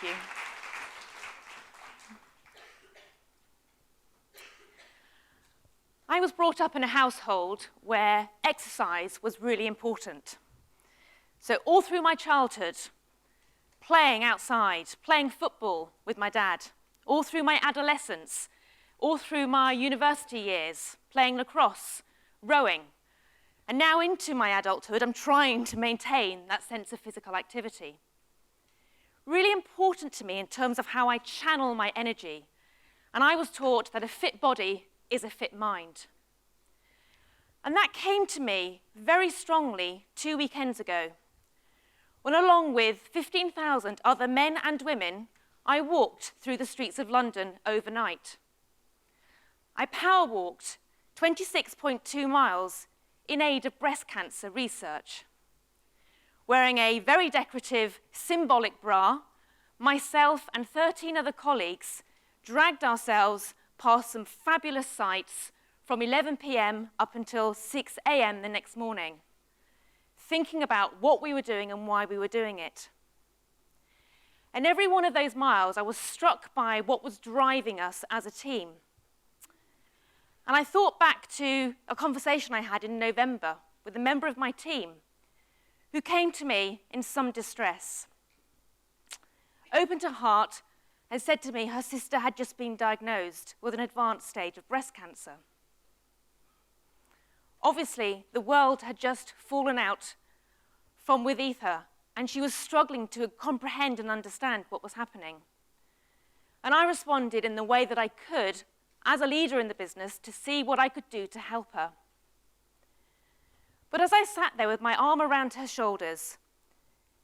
you. I was brought up in a household where exercise was really important. So all through my childhood, playing outside, playing football with my dad, all through my adolescence, all through my university years, playing lacrosse, rowing, and now into my adulthood, I'm trying to maintain that sense of physical activity. Really important to me in terms of how I channel my energy, and I was taught that a fit body is a fit mind. And that came to me very strongly 2 weekends ago, when along with 15,000 other men and women, I walked through the streets of London overnight. I power walked 26.2 miles in aid of breast cancer research. Wearing a very decorative, symbolic bra, myself and 13 other colleagues dragged ourselves past some fabulous sights from 11 p.m. up until 6 a.m. the next morning, thinking about what we were doing and why we were doing it. And every one of those miles, I was struck by what was driving us as a team. And I thought back to a conversation I had in November with a member of my team who came to me in some distress, opened her heart, and said to me her sister had just been diagnosed with an advanced stage of breast cancer. Obviously, the world had just fallen out from beneath her, and she was struggling to comprehend and understand what was happening. And I responded in the way that I could, as a leader in the business, to see what I could do to help her. But as I sat there with my arm around her shoulders,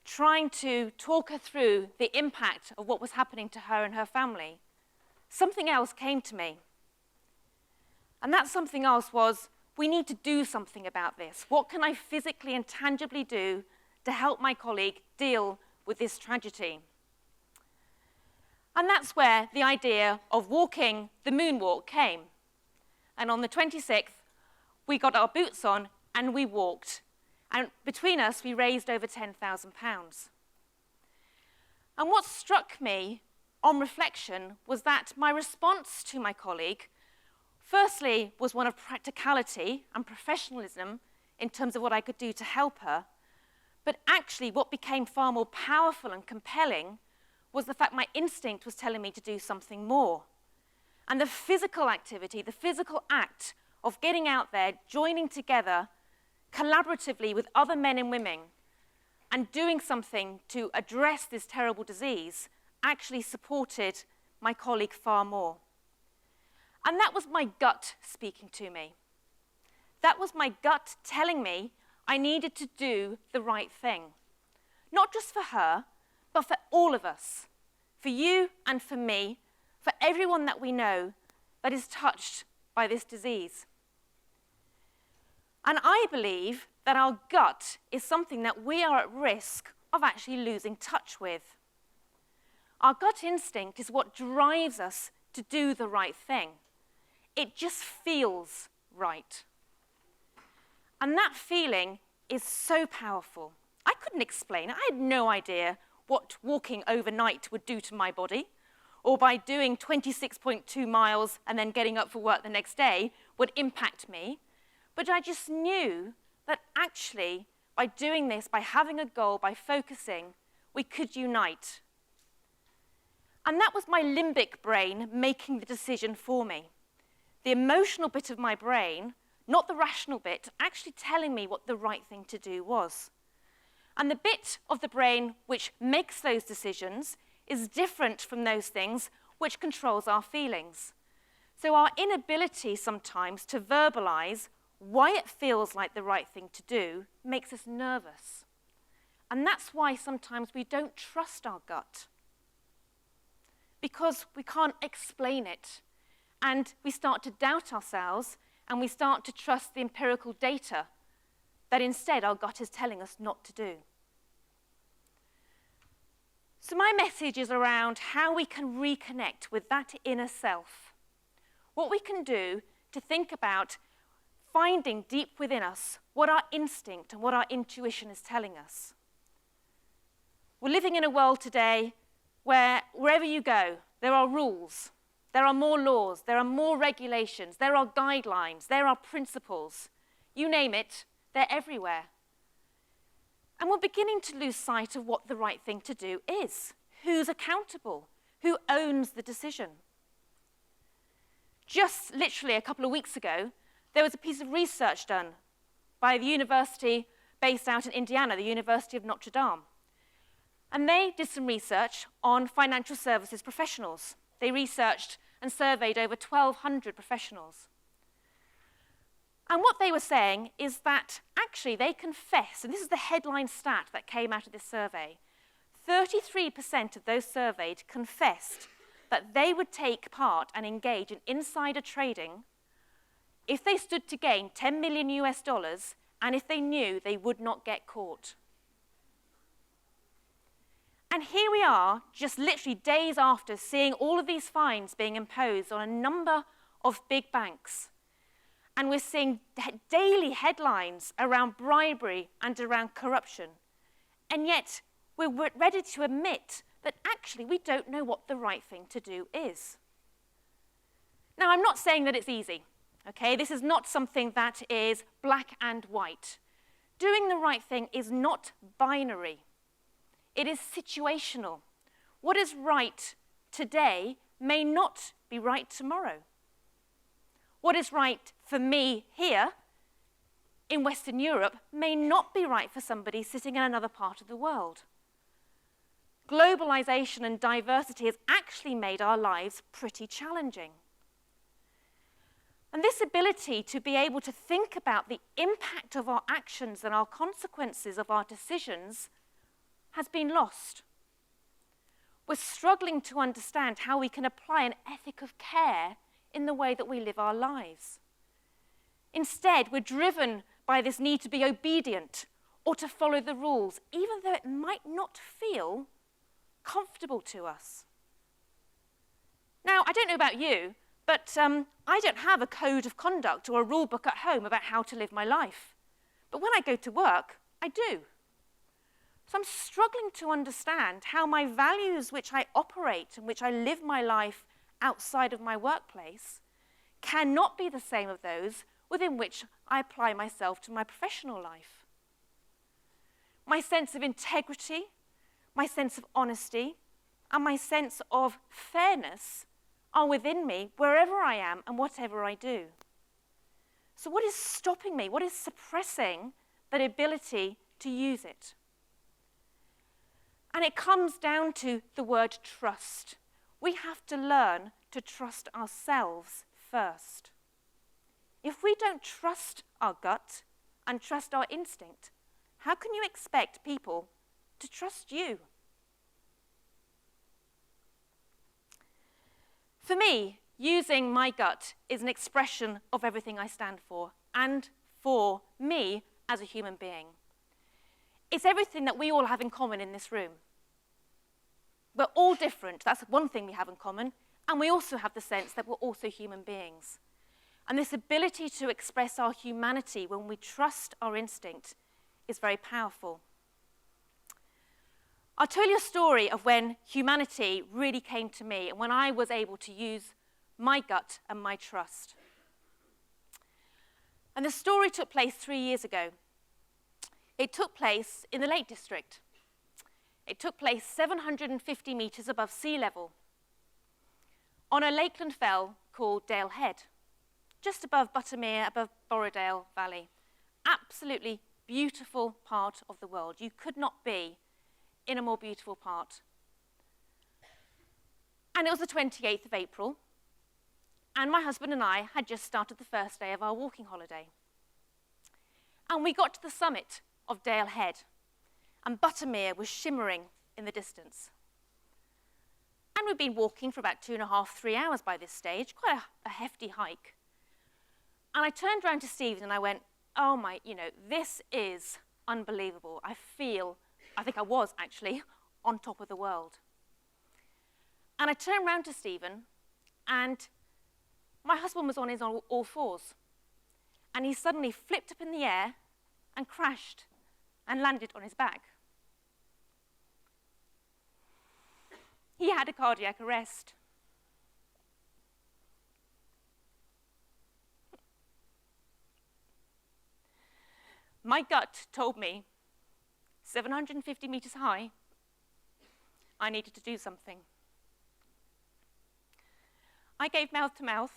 trying to talk her through the impact of what was happening to her and her family, something else came to me. And that something else was, we need to do something about this. What can I physically and tangibly do to help my colleague deal with this tragedy? And that's where the idea of walking the moonwalk came. And on the 26th, we got our boots on and we walked. And between us, we raised over £10,000. And what struck me on reflection was that my response to my colleague, firstly, was one of practicality and professionalism in terms of what I could do to help her. But actually, what became far more powerful and compelling was the fact my instinct was telling me to do something more. And the physical activity, the physical act of getting out there, joining together collaboratively with other men and women and doing something to address this terrible disease actually supported my colleague far more. And that was my gut speaking to me. That was my gut telling me I needed to do the right thing. Not just for her, but for all of us. For you and for me, for everyone that we know that is touched by this disease. And I believe that our gut is something that we are at risk of actually losing touch with. Our gut instinct is what drives us to do the right thing. It just feels right. And that feeling is so powerful. I couldn't explain it. I had no idea what walking overnight would do to my body, or by doing 26.2 miles and then getting up for work the next day would impact me. But I just knew that actually, by doing this, by having a goal, by focusing, we could unite. And that was my limbic brain making the decision for me. The emotional bit of my brain, not the rational bit, actually telling me what the right thing to do was. And the bit of the brain which makes those decisions is different from those things which controls our feelings. So our inability sometimes to verbalize why it feels like the right thing to do makes us nervous. And that's why sometimes we don't trust our gut, because we can't explain it. And we start to doubt ourselves, and we start to trust the empirical data that instead our gut is telling us not to do. So my message is around how we can reconnect with that inner self. What we can do to think about finding deep within us what our instinct and what our intuition is telling us. We're living in a world today where wherever you go, there are rules, there are more laws, there are more regulations, there are guidelines, there are principles. You name it, they're everywhere. And we're beginning to lose sight of what the right thing to do is. Who's accountable? Who owns the decision? Just literally a couple of weeks ago, there was a piece of research done by the university based out in Indiana, the University of Notre Dame. And they did some research on financial services professionals. They researched and surveyed over 1,200 professionals. And what they were saying is that actually they confess, and this is the headline stat that came out of this survey, 33% of those surveyed confessed that they would take part and engage in insider trading if they stood to gain 10 million US dollars and if they knew they would not get caught. And here we are, just literally days after seeing all of these fines being imposed on a number of big banks. And we're seeing daily headlines around bribery and around corruption. And yet, we're ready to admit that actually we don't know what the right thing to do is. Now, I'm not saying that it's easy, okay? This is not something that is black and white. Doing the right thing is not binary. It is situational. What is right today may not be right tomorrow. What is right for me here in Western Europe may not be right for somebody sitting in another part of the world. Globalization and diversity has actually made our lives pretty challenging. And this ability to be able to think about the impact of our actions and our consequences of our decisions has been lost. We're struggling to understand how we can apply an ethic of care in the way that we live our lives. Instead, we're driven by this need to be obedient or to follow the rules, even though it might not feel comfortable to us. Now, I don't know about you, but I don't have a code of conduct or a rule book at home about how to live my life. But when I go to work, I do. So I'm struggling to understand how my values which I operate and which I live my life outside of my workplace cannot be the same as those within which I apply myself to my professional life. My sense of integrity, my sense of honesty, and my sense of fairness are within me wherever I am and whatever I do. So what is stopping me? What is suppressing that ability to use it? And it comes down to the word trust. We have to learn to trust ourselves first. If we don't trust our gut and trust our instinct, how can you expect people to trust you? For me, using my gut is an expression of everything I stand for and for me as a human being. It's everything that we all have in common in this room. We're all different. That's one thing we have in common. And we also have the sense that we're also human beings. And this ability to express our humanity when we trust our instinct is very powerful. I'll tell you a story of when humanity really came to me and when I was able to use my gut and my trust. And the story took place 3 years ago. It took place in the Lake District. It took place 750 meters above sea level on a lakeland fell called Dale Head, just above Buttermere, above Borrowdale Valley. Absolutely beautiful part of the world. You could not be in a more beautiful part. And it was the 28th of April, and my husband and I had just started the first day of our walking holiday. And we got to the summit of Dale Head, and Buttermere was shimmering in the distance. And we'd been walking for about 2.5, 3 hours by this stage, quite a hefty hike. And I turned around to Stephen and I went, oh my, this is unbelievable. I think I was actually on top of the world. And I turned around to Stephen, and my husband was on his all fours. And he suddenly flipped up in the air and crashed and landed on his back. He had a cardiac arrest. My gut told me, 750 meters high, I needed to do something. I gave mouth-to-mouth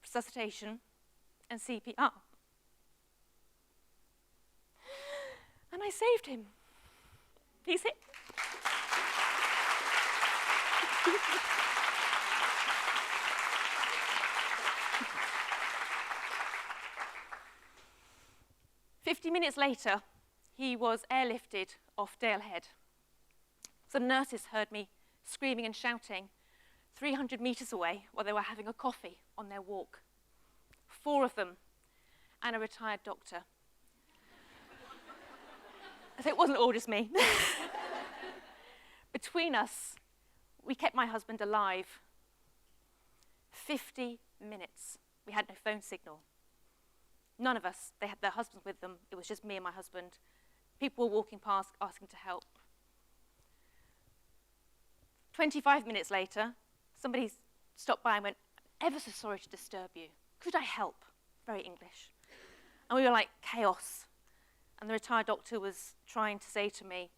resuscitation and CPR. And I saved him. He's hit. "50 minutes later, he was airlifted off Dale Head. Some nurses heard me screaming and shouting 300 meters away while they were having a coffee on their walk. 4 of them, and a retired doctor. So it wasn't all just me. Between us, we kept my husband alive. 50 minutes. We had no phone signal. None of us, they had their husbands with them. It was just me and my husband. People were walking past asking to help. 25 minutes later, somebody stopped by and went, "Ever so sorry to disturb you. Could I help?" Very English. And we were like, chaos. And the retired doctor was trying to say to me,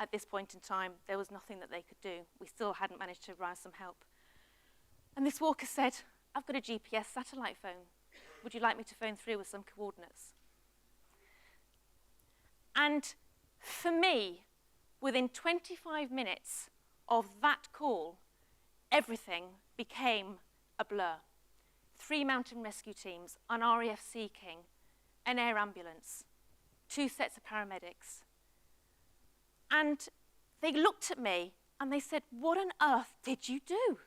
at this point in time, there was nothing that they could do. We still hadn't managed to rouse some help. And this walker said, "I've got a GPS satellite phone. Would you like me to phone through with some coordinates?" And for me, within 25 minutes of that call, everything became a blur. 3 mountain rescue teams, an RAF Sea King, an air ambulance, 2 sets of paramedics. And they looked at me and they said, "What on earth did you do?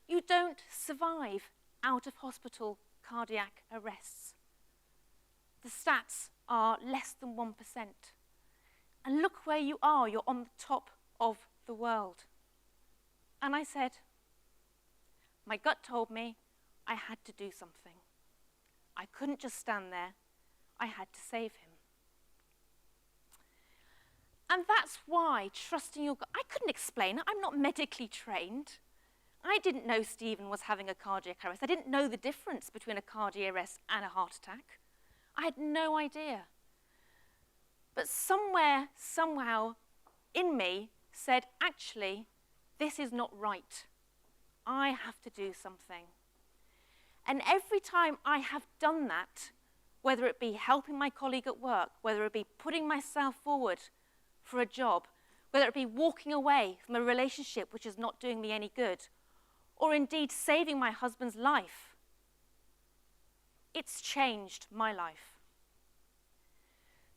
You don't survive out of hospital cardiac arrests. The stats are less than 1%. And look where you are, you're on the top of the world." And I said, my gut told me I had to do something. I couldn't just stand there, I had to save him. And that's why trusting your gut, I couldn't explain it, I'm not medically trained. I didn't know Stephen was having a cardiac arrest. I didn't know the difference between a cardiac arrest and a heart attack. I had no idea. But somewhere, somehow, in me said, actually, this is not right. I have to do something. And every time I have done that, whether it be helping my colleague at work, whether it be putting myself forward for a job, whether it be walking away from a relationship which is not doing me any good, or indeed saving my husband's life, it's changed my life.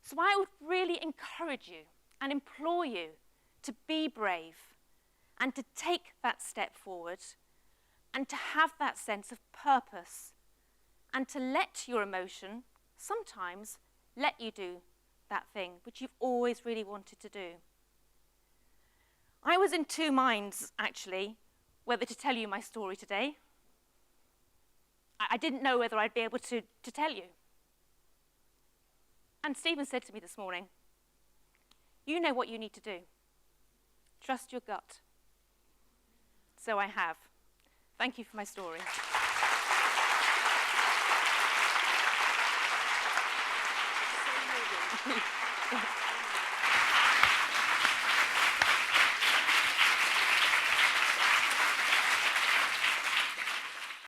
So I would really encourage you and implore you to be brave and to take that step forward and to have that sense of purpose and to let your emotion sometimes let you do that thing which you've always really wanted to do. I was in 2 minds, actually, whether to tell you my story today. I didn't know whether I'd be able to tell you. And Stephen said to me this morning, "You know what you need to do. Trust your gut." So I have. Thank you for my story. So moving.